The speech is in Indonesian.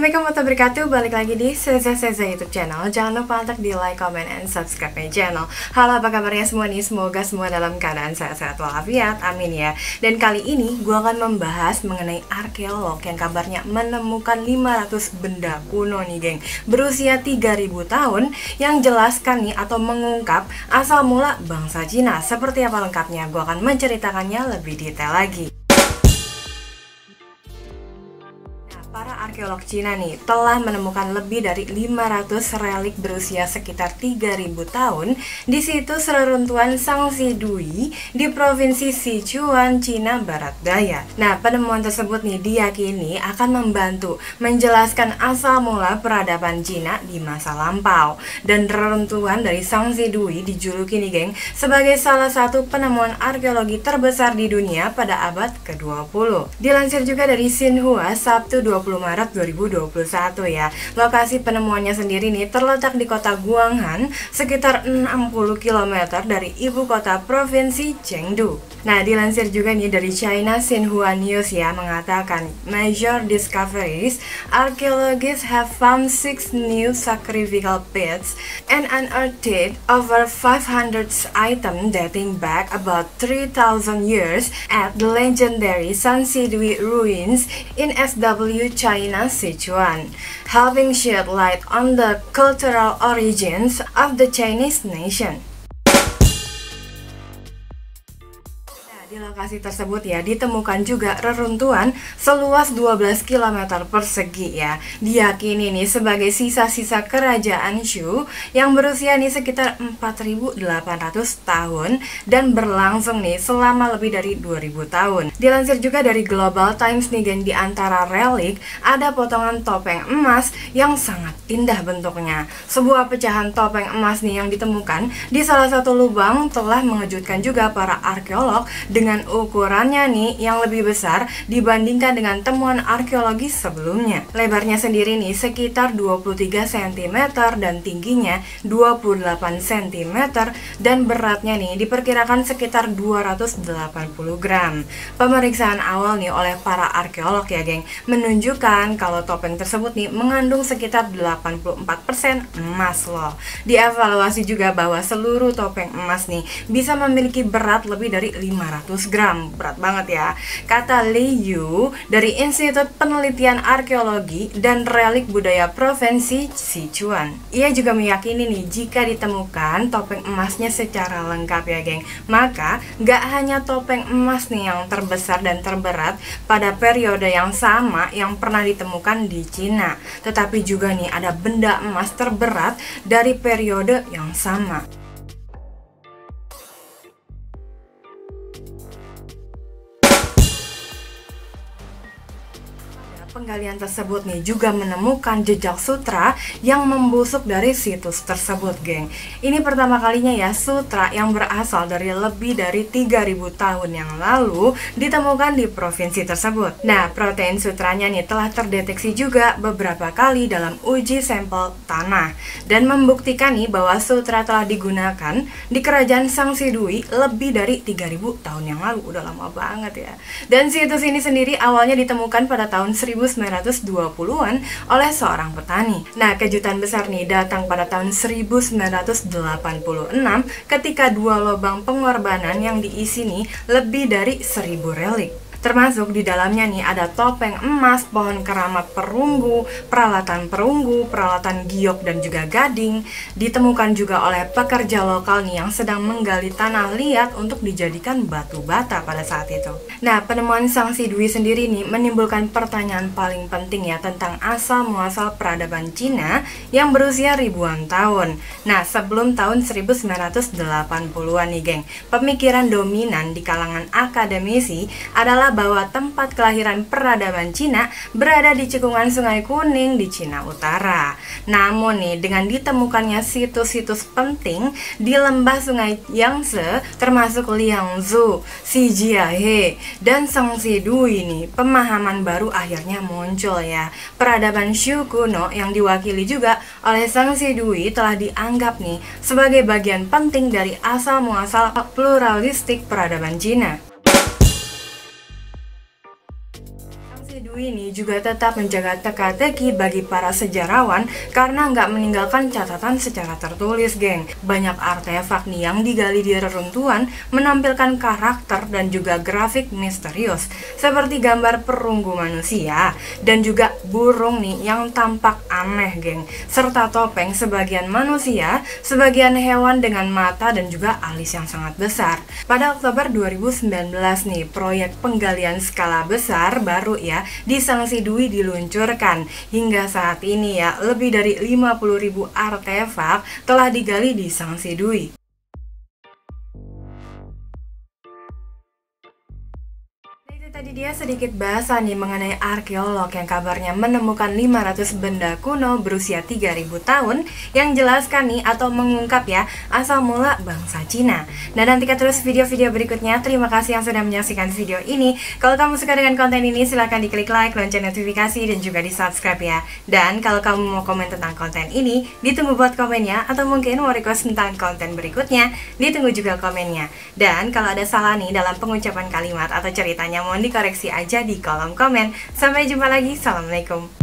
Assalamualaikum warahmatullahi wabarakatuh. Balik lagi di Seza YouTube channel. Jangan lupa untuk di like, comment, and subscribe my channel. Halo, apa kabarnya semua nih? Semoga semua dalam keadaan sehat-sehat walafiat, amin ya. Dan kali ini gue akan membahas mengenai arkeolog yang kabarnya menemukan 500 benda kuno nih geng, berusia 3000 tahun, yang jelaskan nih atau mengungkap asal mula bangsa Cina. Seperti apa lengkapnya? Gue akan menceritakannya lebih detail lagi. Para arkeolog Cina nih telah menemukan lebih dari 500 relik berusia sekitar 3000 tahun di situs reruntuhan Shangxidui di provinsi Sichuan, Cina Barat Daya. Nah, penemuan tersebut nih diyakini akan membantu menjelaskan asal mula peradaban Cina di masa lampau. Dan reruntuhan dari Shangxidui dijuluki nih geng sebagai salah satu penemuan arkeologi terbesar di dunia pada abad ke-20. Dilansir juga dari Xinhua Sabtu 20 Maret 2021 ya. Lokasi penemuannya sendiri nih terletak di kota Guanghan, sekitar 60 km dari ibu kota provinsi Chengdu. Nah, dilansir juga nih dari China Xinhua News ya, mengatakan major discoveries, archaeologists have found 6 new sacrificial pits and unearthed over 500 items dating back about 3000 years at the legendary Shangxidui ruins in SW China, Sichuan, helping shed light on the cultural origins of the Chinese nation. Di lokasi tersebut ya ditemukan juga reruntuhan seluas 12 km persegi ya. Diyakini nih sebagai sisa-sisa kerajaan Shu yang berusia nih sekitar 4800 tahun dan berlangsung nih selama lebih dari 2000 tahun. Dilansir juga dari Global Times nih geng, di antara relik ada potongan topeng emas yang sangat indah bentuknya. Sebuah pecahan topeng emas nih yang ditemukan di salah satu lubang telah mengejutkan juga para arkeolog dengan ukurannya nih yang lebih besar dibandingkan dengan temuan arkeologi sebelumnya. Lebarnya sendiri nih sekitar 23 cm dan tingginya 28 cm dan beratnya nih diperkirakan sekitar 280 gram. Pemeriksaan awal nih oleh para arkeolog ya geng menunjukkan kalau topeng tersebut nih mengandung sekitar 84% emas loh. Dievaluasi juga bahwa seluruh topeng emas nih bisa memiliki berat lebih dari 500 gram, berat banget ya, kata Li Yu dari Institut Penelitian Arkeologi dan Relik Budaya Provinsi Sichuan. Ia juga meyakini nih jika ditemukan topeng emasnya secara lengkap ya geng, maka gak hanya topeng emas nih yang terbesar dan terberat pada periode yang sama yang pernah ditemukan di Cina, tetapi juga nih ada benda emas terberat dari periode yang sama. Penggalian tersebut nih juga menemukan jejak sutra yang membusuk dari situs tersebut geng. Ini pertama kalinya ya sutra yang berasal dari lebih dari 3000 tahun yang lalu ditemukan di provinsi tersebut. Nah, protein sutranya nih telah terdeteksi juga beberapa kali dalam uji sampel tanah dan membuktikan nih bahwa sutra telah digunakan di kerajaan Shangxidui lebih dari 3000 tahun yang lalu. Udah lama banget ya. Dan situs ini sendiri awalnya ditemukan pada tahun 1920-an oleh seorang petani. Nah, kejutan besar nih datang pada tahun 1986 ketika dua lubang pengorbanan yang diisi nih lebih dari 1000 relik. Termasuk di dalamnya nih ada topeng emas, pohon keramat perunggu, peralatan giok dan juga gading. Ditemukan juga oleh pekerja lokal nih yang sedang menggali tanah liat untuk dijadikan batu bata pada saat itu. Nah, penemuan Shangxidui sendiri nih menimbulkan pertanyaan paling penting ya tentang asal muasal peradaban Cina yang berusia ribuan tahun. Nah, sebelum tahun 1980-an nih geng, pemikiran dominan di kalangan akademisi adalah bahwa tempat kelahiran peradaban Cina berada di cekungan Sungai Kuning di Cina Utara. Namun nih, dengan ditemukannya situs-situs penting di lembah Sungai Yangtze termasuk Liangzhou, Xijiahe, dan Shangxidui nih, pemahaman baru akhirnya muncul ya. Peradaban Shu kuno yang diwakili juga oleh Shangxidui telah dianggap nih sebagai bagian penting dari asal muasal pluralistik peradaban Cina. Dwi ini juga tetap menjaga teka-teki bagi para sejarawan karena nggak meninggalkan catatan secara tertulis, geng. Banyak artefak nih yang digali di reruntuhan menampilkan karakter dan juga grafik misterius seperti gambar perunggu manusia dan juga burung nih yang tampak aneh, geng, serta topeng sebagian manusia, sebagian hewan dengan mata dan juga alis yang sangat besar. Pada Oktober 2019 nih, proyek penggalian skala besar baru ya di Sangsi Dwi diluncurkan. Hingga saat ini ya, lebih dari 50.000 artefak telah digali di Sangsi Dwi. Tadi dia sedikit bahasan nih mengenai arkeolog yang kabarnya menemukan 500 benda kuno berusia 3000 tahun yang jelaskan nih atau mengungkap ya asal mula bangsa Cina. Nah, nantikan terus video-video berikutnya. Terima kasih yang sudah menyaksikan video ini. Kalau kamu suka dengan konten ini silahkan diklik like, lonceng notifikasi dan juga di subscribe ya. Dan kalau kamu mau komen tentang konten ini, ditunggu buat komennya, atau mungkin mau request tentang konten berikutnya, ditunggu juga komennya. Dan kalau ada salah nih dalam pengucapan kalimat atau ceritanya, mohon dikoreksi aja di kolom komen. Sampai jumpa lagi. Assalamualaikum.